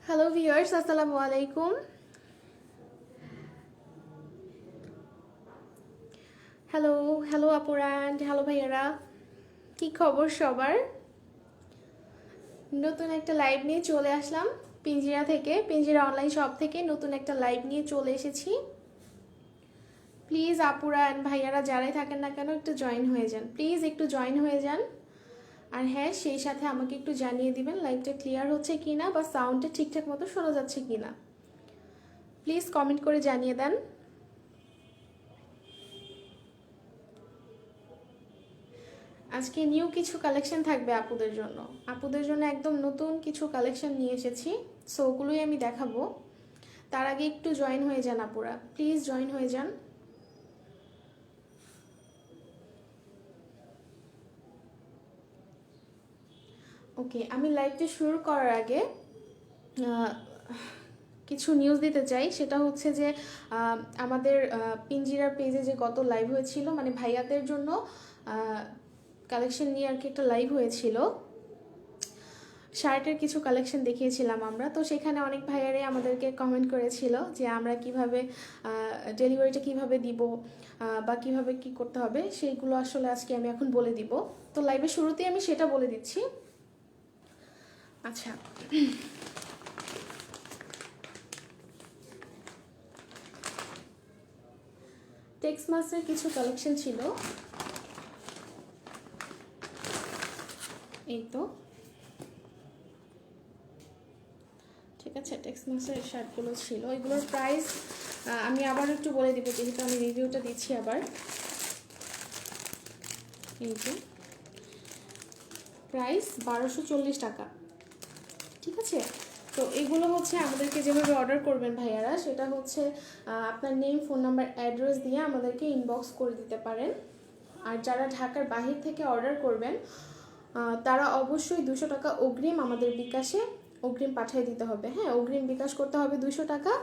Hello viewers, আসসালামু আলাইকুম। Hello hello আপুরা অ্যান্ড হ্যালো ভাইয়ারা, কি খবর সবার? নতুন একটা লাইভ নিয়ে চলে আসলাম পিঞ্জিরা অনলাইন শপ থেকে নতুন একটা লাইভ নিয়ে চলে এসেছি। প্লিজ আপুরা অ্যান্ড ভাইয়ারা যারাই থাকেন না কেন একটু জয়েন হয়ে যান, প্লিজ একটু জয়েন হয়ে যান। আর হ্যাঁ, সেই সাথে আমাকে একটু জানিয়ে দিবেন লাইভটা ক্লিয়ার হচ্ছে কি না বা সাউন্ডটা ঠিকঠাক মতো শোনা যাচ্ছে কি না। প্লিজ কমেন্ট করে জানিয়ে দেন। আজকে নিউ কিছু কালেকশন থাকবে আপুদের জন্য একদম নতুন কিছু কালেকশন নিয়ে এসেছি। সো ওগুলোই আমি দেখাবো। তার আগে একটু জয়েন হয়ে যান আপুরা, প্লিজ জয়েন হয়ে যান। ওকে, আমি লাইভটা শুরু করার আগে কিছু নিউজ দিতে চাই। সেটা হচ্ছে যে আমাদের পিঞ্জিরার পেজে যে গত লাইভ হয়েছিল, মানে ভাইয়াদের জন্য কালেকশন নিয়ে আর কি একটা লাইভ হয়েছিল, শার্টের কিছু কালেকশন দেখিয়েছিলাম আমরা। তো সেখানে অনেক ভাইয়ারে আমাদেরকে কমেন্ট করেছিল যে আমরা কিভাবে ডেলিভারিটা কিভাবে দিব বা কিভাবে কি করতে হবে, সেইগুলো আসলে আজকে আমি এখন বলে দিব। তো লাইভের শুরুতেই আমি সেটা বলে দিচ্ছি। আচ্ছা, টেক্সমাসের কিছু কালেকশন ছিল, এই তো ঠিক আছে। টেক্সমাসের শার্টগুলো ছিল, এগুলোর প্রাইস আমি আবার একটু বলে দিব যেহেতু আমি রিভিউটা দিচ্ছি আবার। এই যে প্রাইস 1240 টাকা, ঠিক আছে। তো এগুলো হচ্ছে আমাদেরকে যেভাবে অর্ডার করবেন ভাইয়ারা, সেটা হচ্ছে আপনার নেম, ফোন নাম্বার, অ্যাড্রেস দিয়ে আমাদেরকে ইনবক্স করে দিতে পারেন। আর যারা ঢাকার বাহির থেকে অর্ডার করবেন তারা অবশ্যই 200 টাকা অগ্রিম আমাদের বিকাশে অগ্রিম পাঠিয়ে দিতে হবে। হ্যাঁ, অগ্রিম বিকাশ করতে হবে 200 টাকা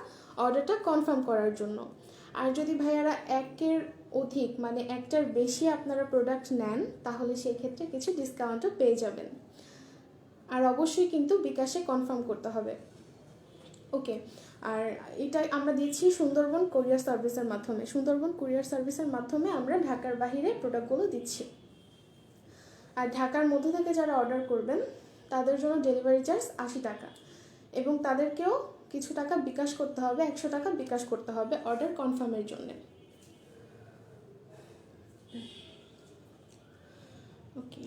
অর্ডারটা কনফার্ম করার জন্য। আর যদি ভাইয়ারা একের অধিক মানে একটার বেশি আপনারা প্রোডাক্ট নেন, তাহলে সেই ক্ষেত্রে কিছু ডিসকাউন্টও পেয়ে যাবেন। আর অবশ্যই কিন্তু বিকাশে কনফার্ম করতে হবে। ওকে, আর এটা আমরা দিচ্ছি সুন্দরবন কুরিয়ার সার্ভিসের মাধ্যমে। সুন্দরবন কুরিয়ার সার্ভিসের মাধ্যমে আমরা ঢাকার বাহিরে প্রোডাক্টগুলো দিচ্ছি। আর ঢাকার মধ্যে থেকে যারা অর্ডার করবেন তাদের জন্য ডেলিভারি চার্জ 80 টাকা, এবং তাদেরকেও কিছু টাকা বিকাশ করতে হবে, 100 টাকা বিকাশ করতে হবে অর্ডার কনফার্মের জন্য। ওকে,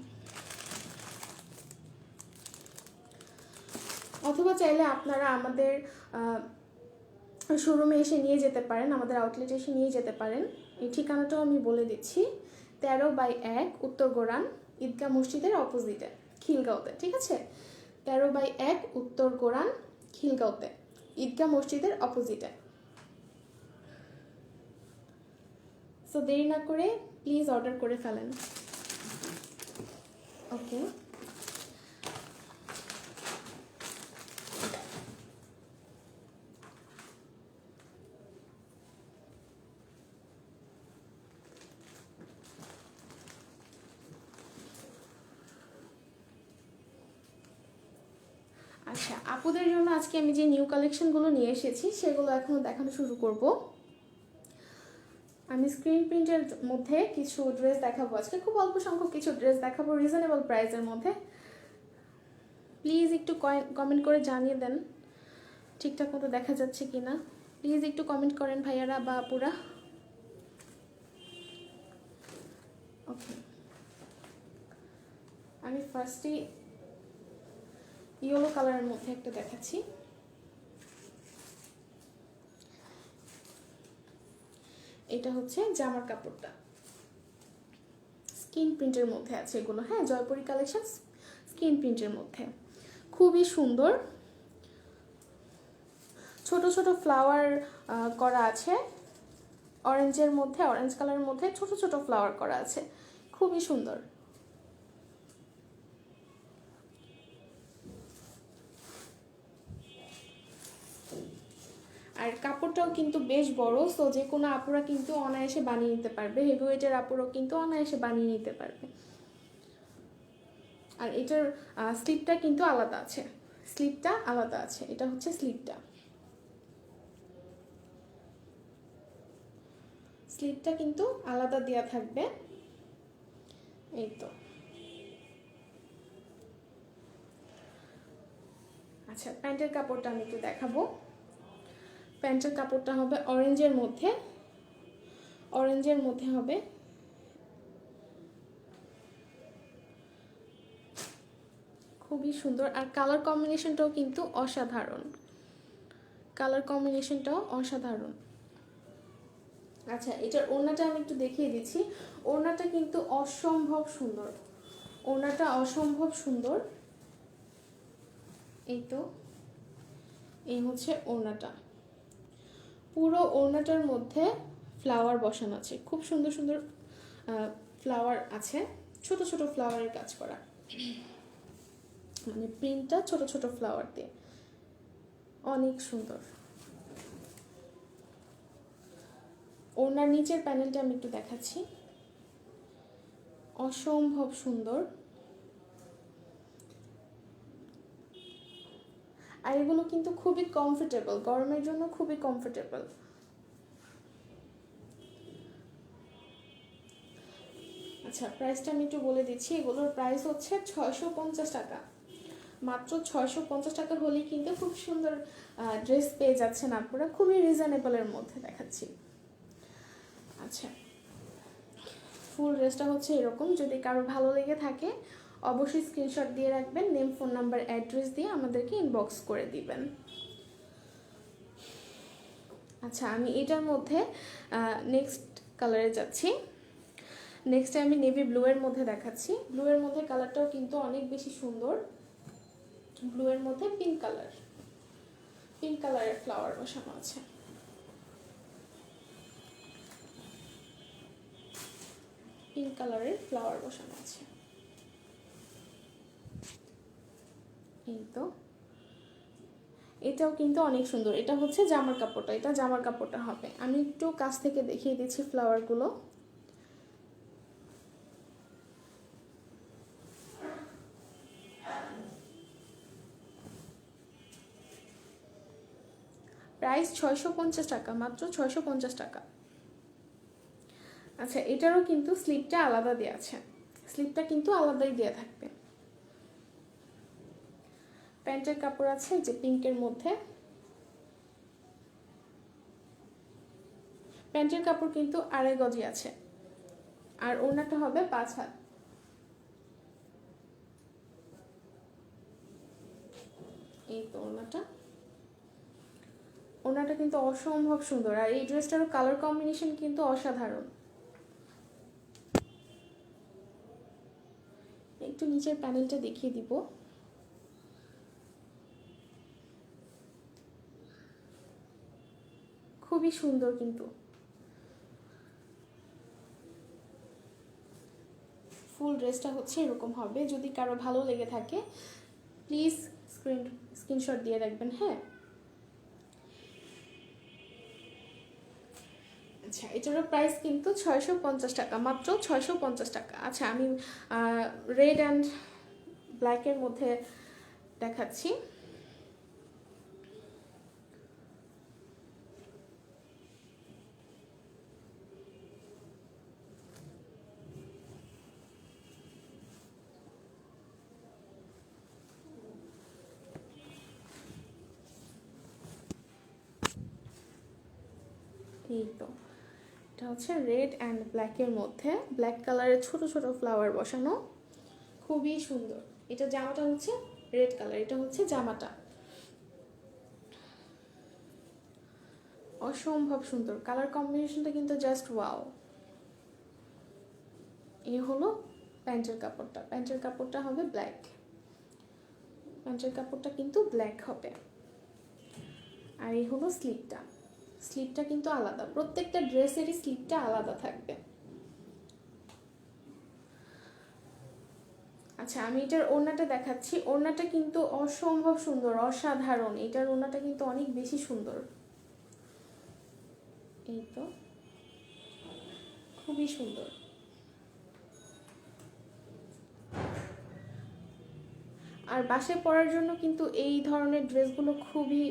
অথবা চাইলে আপনারা আমাদের শোরুমে এসে নিয়ে যেতে পারেন, আমাদের আউটলেটে এসে নিয়ে যেতে পারেন। এই ঠিকানাটাও আমি বলে দিচ্ছি, 13/1 উত্তর গোরান, ঈদগাহ মসজিদের অপোজিটে, খিলগাঁওতে। ঠিক আছে, 13/1 উত্তর গোরান, খিলগাঁওতে, ঈদগাহ মসজিদের অপোজিটে। সো দেরি না করে প্লিজ অর্ডার করে ফেলেন। ওকে, আচ্ছা, আপুদের জন্য আজকে আমি যে নিউ কালেকশনগুলো নিয়ে এসেছি সেগুলো এখনও দেখানো শুরু করব। আমি স্ক্রিন প্রিন্টের মধ্যে কিছু ড্রেস দেখাবো আজকে, খুব অল্প সংখ্যক কিছু ড্রেস দেখাবো রিজনেবল প্রাইসের মধ্যে। প্লিজ একটু কমেন্ট করে জানিয়ে দেন ঠিকঠাক মতো দেখা যাচ্ছে কি না। প্লিজ একটু কমেন্ট করেন ভাইয়ারা বা আপুরা। ওকে, আমি ফার্স্টেই ইয়েলো কালারের মধ্যে একটা দেখাচ্ছি। এটা হচ্ছে জামার কাপড়টা, স্কিন প্রিন্টের মধ্যে আছে এগুলো। হ্যাঁ, জয়পুরি কালেকশন, স্কিন প্রিন্টের মধ্যে খুবই সুন্দর। ছোট ছোট ফ্লাওয়ার করা আছে, অরেঞ্জের মধ্যে, অরেঞ্জ কালারের মধ্যে ছোট ছোট ফ্লাওয়ার করা আছে, খুবই সুন্দর। আর কাপড়টাও কিন্তু বেশ বড়, সো যে কোনো আপুরা কিন্তু অনায়াসে বানিয়ে নিতে পারবে, হেভিওয়েটের আপুরাও কিন্তু অনায়াসে বানিয়ে নিতে পারবে। আর এটার স্লিপটা কিন্তু আলাদা আছে, স্লিপটা আলাদা আছে, এটা হচ্ছে স্লিপটা। স্লিপটা কিন্তু আলাদা দেওয়া থাকবে। এই তো। আচ্ছা, প্যান্টের কাপড়টা আমি একটু দেখাবো। প্যান্টের কাপড়টা হবে অরেঞ্জের মধ্যে, অরেঞ্জের মধ্যে হবে। খুবই সুন্দর, আর কালার কম্বিনেশনটাও কিন্তু অসাধারণ, কালার কম্বিনেশনটাও অসাধারণ। আচ্ছা, এটার ওড়নাটা আমি একটু দেখিয়ে দিচ্ছি। ওড়নাটা কিন্তু অসম্ভব সুন্দর, ওড়নাটা অসম্ভব সুন্দর। এই তো, এই হচ্ছে ওড়নাটা। পুরো ওড়নাটার মধ্যে ফ্লাওয়ার বসানো আছে, খুব সুন্দর সুন্দর ফ্লাওয়ার আছে, ছোট ছোট ফ্লাওয়ারের কাজ করা, মানে প্রিন্টটা ছোট ছোট ফ্লাওয়ার দিয়ে অনেক সুন্দর। ওড়নার নিচের প্যানেলটা আমি একটু দেখাচ্ছি, অসম্ভব সুন্দর। আর এগুলো কিন্তু খুবই কমফোর্টেবল, গরমের জন্য খুবই কমফোর্টেবল। আচ্ছা, প্রাইসটা আমি একটু বলে দিচ্ছি। এগুলোর প্রাইস হচ্ছে 650 টাকা, মাত্র 650 টাকা হলেই কিন্তু খুব সুন্দর ড্রেস পেয়ে যাচ্ছেন আপনারা, খুবই রিজনেবলের মধ্যে দেখাচ্ছি। আচ্ছা, ফুল ড্রেসটা হচ্ছে এরকম। যদি কারো ভালো লেগে থাকে অবশ্যই স্ক্রিনশট দিয়ে রাখবেন, নেম, ফোন নাম্বার, অ্যাড্রেস দিয়ে আমাদেরকে ইনবক্স করে দিবেন। আচ্ছা, আমি এটার মধ্যে নেক্সট কালারে যাচ্ছি। নেক্সটে আমি নেভি ব্লু এর মধ্যে দেখাচ্ছি। ব্লু এর মধ্যে কালারটাও কিন্তু অনেক বেশি সুন্দর। ব্লু এর মধ্যে পিঙ্ক কালার, পিঙ্ক কালারের ফ্লাওয়ার বসানো আছে। পিঙ্ক কালারের ফ্লাওয়ার বসানো আছে। এই তো, এটাও কিন্তু অনেক সুন্দর। এটা হচ্ছে জামার কাপড়টা, এটা জামার কাপড়টা হবে। আমি একটু কাছ থেকে দেখিয়ে দিচ্ছি ফ্লাওয়ারগুলো। প্রাইস 650 টাকা, মাত্র 650 টাকা। আচ্ছা, এটারও কিন্তু স্লিপটা আলাদা দেওয়া আছে, স্লিপটা কিন্তু আলাদাই দেওয়া থাকবে। প্যান্টের কাপড় আছে যে পিঙ্কের মধ্যে, প্যান্টের কাপড় কিন্তু 2.5 গজি আছে, আর ওড়নাটা হবে 5 হাত। এই তো ওড়নাটা, ওড়নাটা কিন্তু অসম্ভব সুন্দর, আর এই ড্রেসটার কালার কম্বিনেশন কিন্তু অসাধারণ। একটু নিচের প্যানেলটা দেখিয়ে দিব। খুবই সুন্দর কিন্তু, ফুল ড্রেসটা হচ্ছে এরকম হবে। যদি কারো ভালো লেগে থাকে প্লিজ স্ক্রিনশট দিয়ে রাখবেন, হ্যাঁ। আচ্ছা, এটারও প্রাইস কিন্তু 650 টাকা, মাত্র 650 টাকা। আচ্ছা, আমি রেড অ্যান্ড ব্ল্যাকের মধ্যে দেখাচ্ছি। এই তো, এটা হচ্ছে রেড অ্যান্ড ব্ল্যাকের মধ্যে, ব্ল্যাক কালারের ছোট ছোট ফ্লাওয়ার বসানো, খুবই সুন্দর। এটা জামাটা হচ্ছে রেড কালার, এটা হচ্ছে জামাটা, অসম্ভব সুন্দর। কালার কম্বিনেশনটা কিন্তু জাস্ট ওয়াও। এই হলো প্যান্টের কাপড়টা, প্যান্টের কাপড়টা হবে ব্ল্যাক, প্যান্টের কাপড়টা কিন্তু ব্ল্যাক হবে। আর এই হলো স্লিপটা, স্লিপটা কিন্তু আলাদা, প্রত্যেকটা ড্রেসেরই স্লিপটা আলাদা থাকবে। আচ্ছা, আমি এটার ওড়নাটা দেখাচ্ছি। ওড়নাটা কিন্তু অসম্ভব সুন্দর, অসাধারণ। এটার ওড়নাটা কিন্তু অনেক বেশি সুন্দর। এই তো, খুবই সুন্দর। আর বাসায় পরার জন্য কিন্তু এই ধরনের ড্রেসগুলো খুবই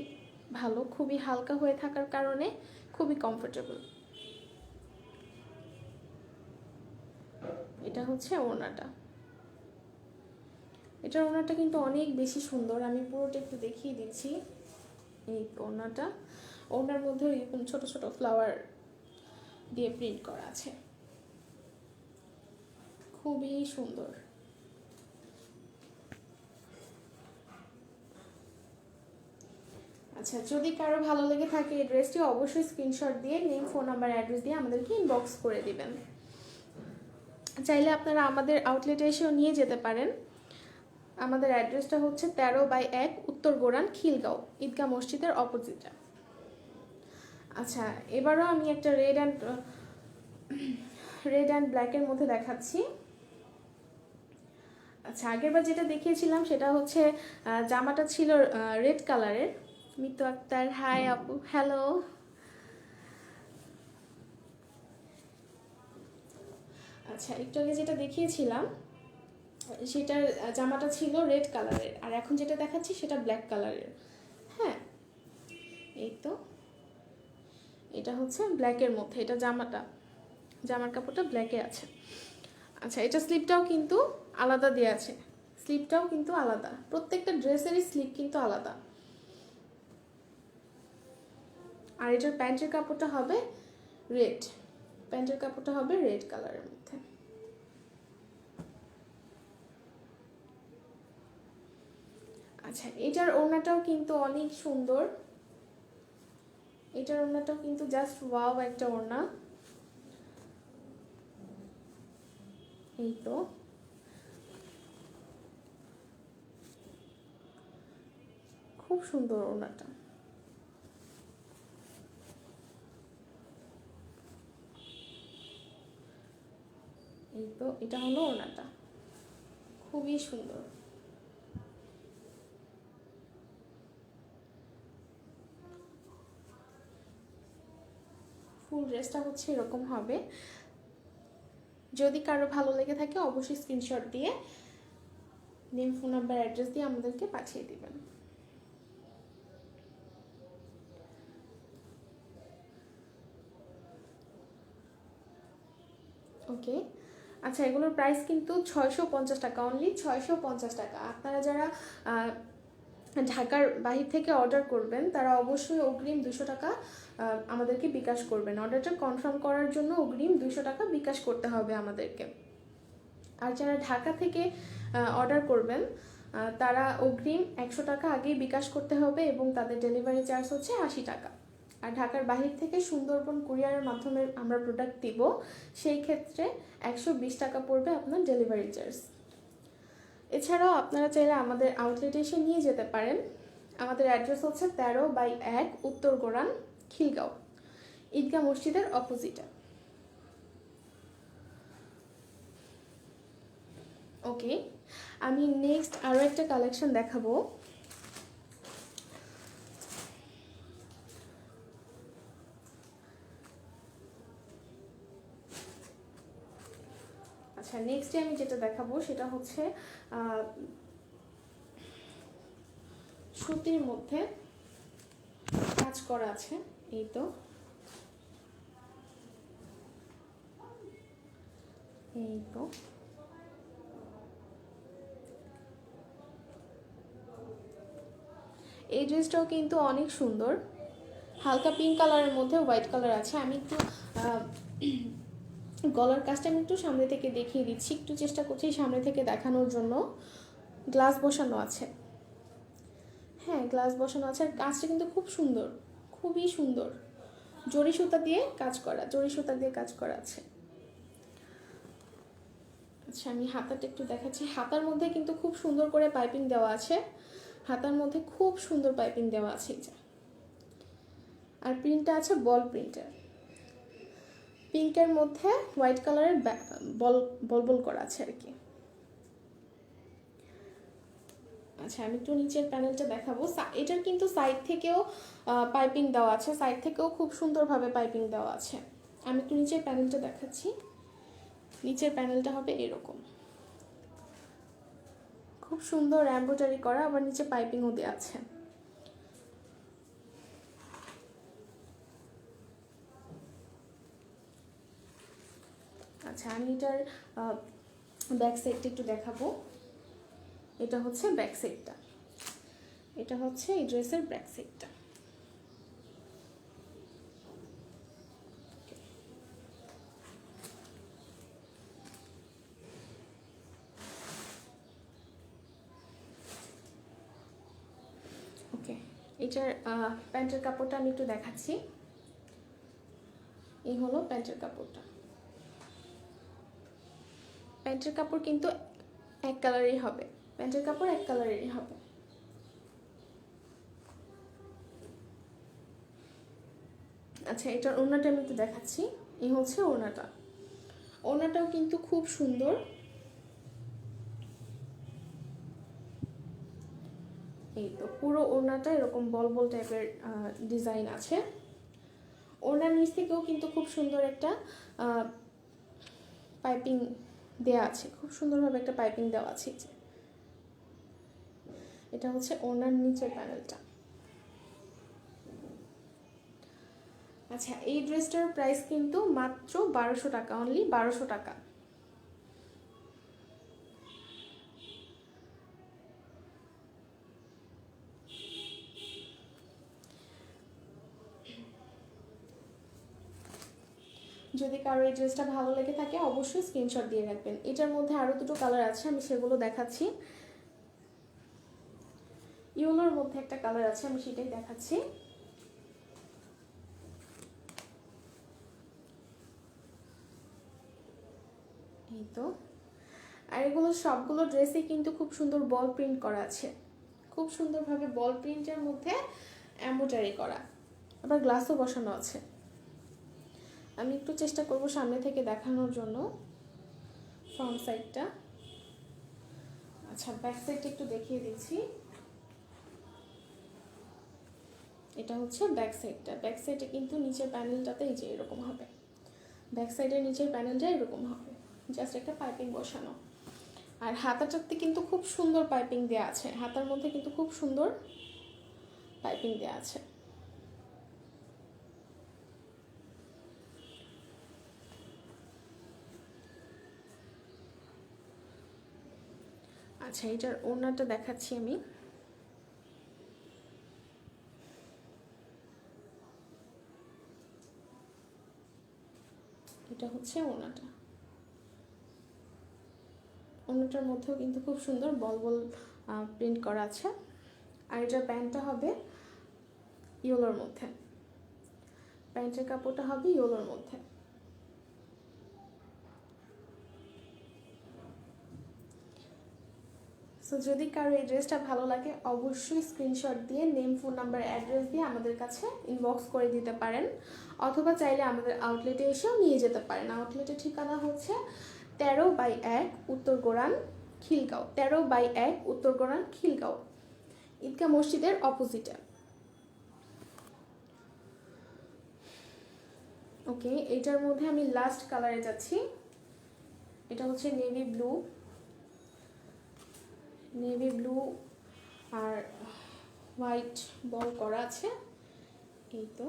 ভালো, খুবই হালকা হয়ে থাকার কারণে খুবই কমফোর্টেবল। এটা হচ্ছে ওড়নাটা, এটার ওড়নাটা কিন্তু অনেক বেশি সুন্দর, আমি পুরোটা একটু দেখিয়ে দিচ্ছি। এই ওড়নাটা, ওড়নার মধ্যে এরকম ছোট ছোট ফ্লাওয়ার দিয়ে প্রিন্ট করা আছে, খুবই সুন্দর। আচ্ছা, যদি কারো ভালো লেগে থাকে এই ড্রেসটি, অবশ্যই স্ক্রিনশট দিয়ে নেম, ফোন নাম্বার, অ্যাড্রেস দিয়ে আমাদেরকে ইনবক্স করে দিবেন। চাইলে আপনারা আমাদের আউটলেটে এসেও নিয়ে যেতে পারেন। আমাদের অ্যাড্রেসটা হচ্ছে 13/1 উত্তর গোরান, খিলগাঁও, ঈদগাহ মসজিদের অপোজিটে। আচ্ছা, এবারও আমি একটা রেড অ্যান্ড ব্ল্যাকের মধ্যে দেখাচ্ছি। আচ্ছা, আগেরবার যেটা দেখিয়েছিলাম সেটা হচ্ছে জামাটা ছিল রেড কালারের। মিতু আক্তার, হাই আপু, হ্যালো। আচ্ছা, একটু আগে যেটা দেখিয়েছিলাম সেটার জামাটা ছিল রেড কালারের, আর এখন যেটা দেখাচ্ছি সেটা ব্ল্যাক কালারের। হ্যাঁ, এই তো, এটা হচ্ছে ব্ল্যাকের মধ্যে, এটা জামার কাপড়টা ব্ল্যাকে আছে। আচ্ছা, এটা স্লিপটাও কিন্তু আলাদা দেওয়া আছে, স্লিপটাও কিন্তু আলাদা, প্রত্যেকটা ড্রেসেরই স্লিপ কিন্তু আলাদা। আর এটার প্যান্টের কাপড়টা হবে রেড, প্যান্টের কাপড়টা হবে রেড কালারের মধ্যে। আচ্ছা, এটার ওড়নাটাও কিন্তু অনেক সুন্দর, এটার ওড়নাটাও কিন্তু জাস্ট ওয়াও একটা ওড়না। এই তো, খুব সুন্দর ওড়নাটা। এই তো, এটা হলো ওড়নাটা, খুবই সুন্দর। ফুল ড্রেসটা হচ্ছে এরকম হবে। যদি কারো ভালো লেগে থাকে অবশ্যই স্ক্রিনশট দিয়ে নেম, ফোন নাম্বার, অ্যাড্রেস দিয়ে আমাদেরকে পাঠিয়ে দিবেন। ওকে। আচ্ছা, এগুলোর প্রাইস কিন্তু 650 টাকা, অনলি 650 টাকা। আপনারা যারা ঢাকার বাহির থেকে অর্ডার করবেন তারা অবশ্যই অগ্রিম 200 টাকা আমাদেরকে বিকাশ করবেন। অর্ডারটা কনফার্ম করার জন্য অগ্রিম 200 টাকা বিকাশ করতে হবে আমাদেরকে। আর যারা ঢাকা থেকে অর্ডার করবেন তারা অগ্রিম 100 টাকা আগেই বিকাশ করতে হবে এবং তাদের ডেলিভারি চার্জ হচ্ছে 80 টাকা। আর ঢাকার বাহির থেকে সুন্দরবন কুরিয়ারের মাধ্যমে আমরা প্রোডাক্ট দিব, সেই ক্ষেত্রে 120 টাকা পড়বে আপনার ডেলিভারি চার্জ। এছাড়াও আপনারা চাইলে আমাদের আউটলেটে এসে নিয়ে যেতে পারেন। আমাদের অ্যাড্রেস হচ্ছে 13/1 উত্তর গোরান, খিলগাঁও, ঈদগাহ মসজিদের অপোজিটে। ওকে, আমি নেক্সট আরও একটা কালেকশন দেখাবো। আচ্ছা, নেক্সটে আমি যেটা দেখাবো সেটা হচ্ছে সুতির মধ্যে কাজ করা আছে। এই তো, এই তো, এই ড্রেসটাও কিন্তু অনেক সুন্দর, হালকা পিঙ্ক কালারের মধ্যে হোয়াইট কালার আছে। আমি একটু গলার কাজটা আমি একটু সামনে থেকে দেখিয়ে দিচ্ছি, একটু চেষ্টা করছি সামনে থেকে দেখানোর জন্য। গ্লাস বসানো আছে, হ্যাঁ গ্লাস বসানো আছে, আর কাজটা কিন্তু খুব সুন্দর, খুবই সুন্দর, জরি সুতা দিয়ে কাজ করা, জরি সুতা দিয়ে কাজ করা আছে। আচ্ছা, আমি হাতাটা একটু দেখাচ্ছি। হাতার মধ্যে কিন্তু খুব সুন্দর করে পাইপিং দেওয়া আছে, হাতার মধ্যে খুব সুন্দর পাইপিং দেওয়া আছে এই যে। আর প্রিন্টটা আছে বল প্রিন্টের, পিঙ্কের মধ্যে হোয়াইট কালারের বল বল বল করা আছে আর কি। আচ্ছা, আমি একটু নিচের প্যানেলটা দেখাবো। এটার কিন্তু সাইড থেকেও পাইপিং দেওয়া আছে, সাইড থেকেও খুব সুন্দরভাবে পাইপিং দেওয়া আছে। আমি একটু নিচের প্যানেলটা দেখাচ্ছি। নিচের প্যানেলটা হবে এরকম, খুব খুব সুন্দর এমব্রয়ডারি করা, আবার নিচে পাইপিংও দেওয়া আছে। আচ্ছা, আমি এটার ব্যাক সাইডটা একটু দেখাবো। এটা হচ্ছে ব্যাক সাইডটা, এটা হচ্ছে এই ড্রেসের ব্যাক সাইডটা। ওকে, এটার প্যান্টের কাপড়টা আমি একটু দেখাচ্ছি। এই হলো প্যান্টের কাপড়টা। প্যান্টের কাপড় কিন্তু এক কালারেরই হবে, প্যান্টের কাপড় এক কালারেরই হবে। আচ্ছা, এটার ওড়নাটা আমি একটু দেখাচ্ছি। এই হচ্ছে ওড়নাটা, ওড়নাটাও কিন্তু খুব সুন্দর। এই তো পুরো ওড়নাটা এরকম বল বল টাইপের ডিজাইন আছে। ওড়নার নিচ থেকেও কিন্তু খুব সুন্দর একটা পাইপিং দেওয়া আছে, খুব সুন্দরভাবে একটা পাইপিং দেওয়া আছে। এটা হচ্ছে ওড়নার নিচের প্যানেলটা। আচ্ছা, এই ড্রেসটার প্রাইস কিন্তু মাত্র 1200 টাকা, অনলি 1200 টাকা। যদি কারো এই ড্রেসটা ভালো লেগে থাকে অবশ্যই স্ক্রিনশট দিয়ে রাখবেন। এটার মধ্যে আরও দুটো কালার আছে, আমি সেগুলো দেখাচ্ছি। ইয়েলোর মধ্যে একটা কালার আছে, আমি সেটাই দেখাচ্ছি। এই তো, আর এগুলো সবগুলো ড্রেসে কিন্তু খুব সুন্দর বল প্রিন্ট করা আছে, খুব সুন্দরভাবে বল প্রিন্টের মধ্যে এমব্রয়ডারি করা, আবার গ্লাসও বসানো আছে। আমি একটু চেষ্টা করব সামনে থেকে দেখানোর জন্য ফ্রন্ট সাইডটা। আচ্ছা, ব্যাক সাইডটা একটু দেখিয়ে দিচ্ছি। এটা হচ্ছে ব্যাক সাইডটা। ব্যাক সাইডে কিন্তু নিচের প্যানেলটাতে এই যে এরকম হবে, ব্যাক সাইডের নিচের প্যানেলটা এরকম হবে, জাস্ট একটা পাইপিং বসানো। আর হাতাটাতে কিন্তু খুব সুন্দর পাইপিং দেওয়া আছে, হাতার মধ্যে কিন্তু খুব সুন্দর পাইপিং দেওয়া আছে। আচ্ছা, এটার ওড়নাটা দেখাচ্ছি আমি। এটা হচ্ছে ওড়নাটা, ওড়নাটার মধ্যেও কিন্তু খুব সুন্দর বল বল প্রিন্ট করা আছে। আর এটার প্যান্টটা হবে ইয়েলোর মধ্যে, প্যান্টের কাপড়টা হবে ইয়েলোর মধ্যে। সো যদি কারো এই ড্রেসটা ভালো লাগে অবশ্যই স্ক্রিনশট দিয়ে নেম, ফোন নাম্বার, অ্যাড্রেস দিয়ে আমাদের কাছে ইনবক্স করে দিতে পারেন, অথবা চাইলে আমাদের আউটলেটে এসেও নিয়ে যেতে পারেন। আউটলেটের ঠিকানা হচ্ছে 13/1 উত্তর গোরান খিলগাঁও, 13/1 উত্তর গোরান খিলগাঁও, ঈদগাহ মসজিদের অপোজিটে। ওকে, এটার মধ্যে আমি লাস্ট কালারে যাচ্ছি। এটা হচ্ছে নেভি ব্লু, নেভি ব্লু আর হোয়াইট বল করা আছে। এই তো,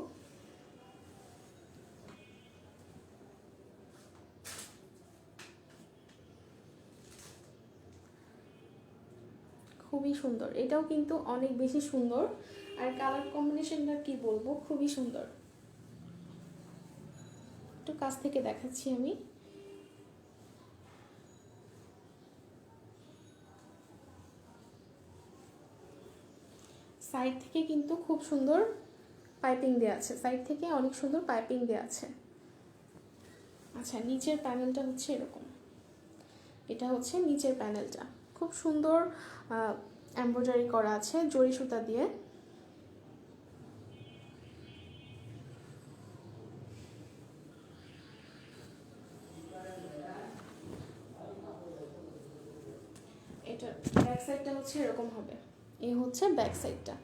খুবই সুন্দর, এটাও কিন্তু অনেক বেশি সুন্দর। আর কালার কম্বিনেশনটা কি বলবো, খুবই সুন্দর। একটু কাছ থেকে দেখাচ্ছি আমি। সাইড থেকে কিন্তু খুব সুন্দর পাইপিং দেওয়া আছে, সাইড থেকে অনেক সুন্দর পাইপিং দেওয়া আছে। আচ্ছা, নিচের প্যানেলটা হচ্ছে এরকম, এটা হচ্ছে নিচের প্যানেলটা, খুব সুন্দর এমব্রয়ডারি করা আছে জরি সুতা দিয়ে। এটা ব্যাক সাইডটা হচ্ছে এরকম হবে, এই হচ্ছে ব্যাক সাইডটা,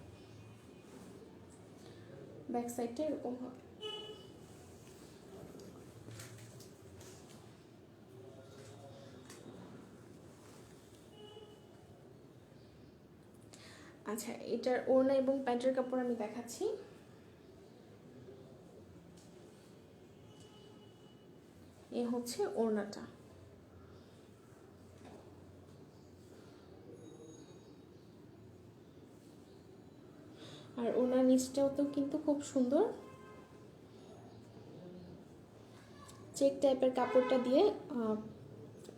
ব্যাক সাইডটা এরকম হবে। আচ্ছা, এটার ওড়না এবং প্যান্টের কাপড় আমি দেখাচ্ছি। এ হচ্ছে ওড়নাটা। আর ওনার নিচটাও তো কিন্তু খুব সুন্দর চেক টাইপের কাপড়টা দিয়ে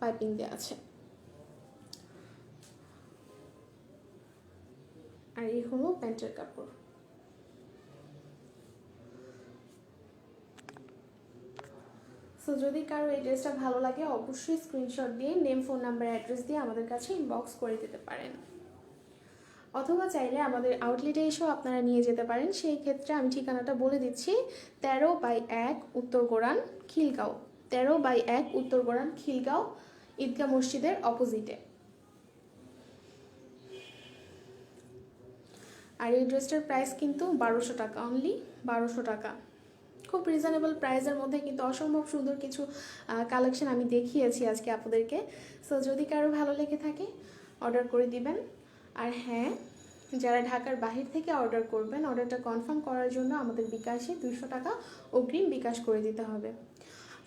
পাইপিং দেওয়া আছে। আর এই হলো প্যান্টের কাপড়। সো যদি কারো এই ড্রেসটা ভালো লাগে অবশ্যই স্ক্রিনশট দিয়ে নেম, ফোন নাম্বার, অ্যাড্রেস দিয়ে আমাদের কাছে ইনবক্স করে দিতে পারেন, অথবা চাইলে আমাদের আউটলেটে এসেও আপনারা নিয়ে যেতে পারেন। সেই ক্ষেত্রে আমি ঠিকানাটা বলে দিচ্ছি, 13/1 উত্তর গোরান, খিলগাঁও। 13/1 উত্তর গোরান, খিলগাঁও, ঈদগাহ মসজিদের অপোজিটে। আর এই ড্রেসটার প্রাইস কিন্তু 1200 টাকা, অনলি 1200 টাকা। খুব রিজনেবল প্রাইসের মধ্যে কিন্তু অসম্ভব সুন্দর কিছু কালেকশন আমি দেখিয়েছি আজকে আপনাদেরকে। সো যদি কারো ভালো লেগে থাকে অর্ডার করে দিবেন। আর হ্যাঁ, যারা ঢাকার বাহির থেকে অর্ডার করবেন, অর্ডারটা কনফার্ম করার জন্য আমাদের বিকাশে 200 টাকা অগ্রিম বিকাশ করে দিতে হবে।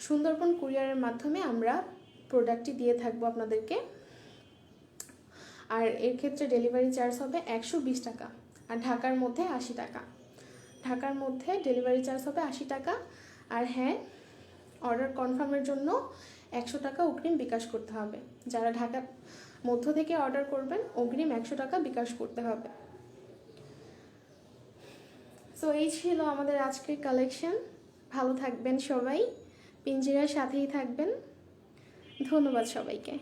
সুন্দরবন কুরিয়ারের মাধ্যমে আমরা প্রোডাক্টটি দিয়ে থাকবো আপনাদেরকে। আর এর ক্ষেত্রে ডেলিভারি চার্জ হবে 120 টাকা, আর ঢাকার মধ্যে 80 টাকা। ঢাকার মধ্যে ডেলিভারি চার্জ হবে 80 টাকা। আর হ্যাঁ, অর্ডার কনফার্মের জন্য 100 টাকা অগ্রিম বিকাশ করতে হবে। যারা ঢাকার মধ্য থেকে অর্ডার করবেন অগ্রিম 100 টাকা বিকাশ করতে হবে। সো এই ছিল আমাদের আজকের কালেকশন। ভালো থাকবেন সবাই, পিঞ্জিরার সাথেই থাকবেন। ধন্যবাদ সবাইকে।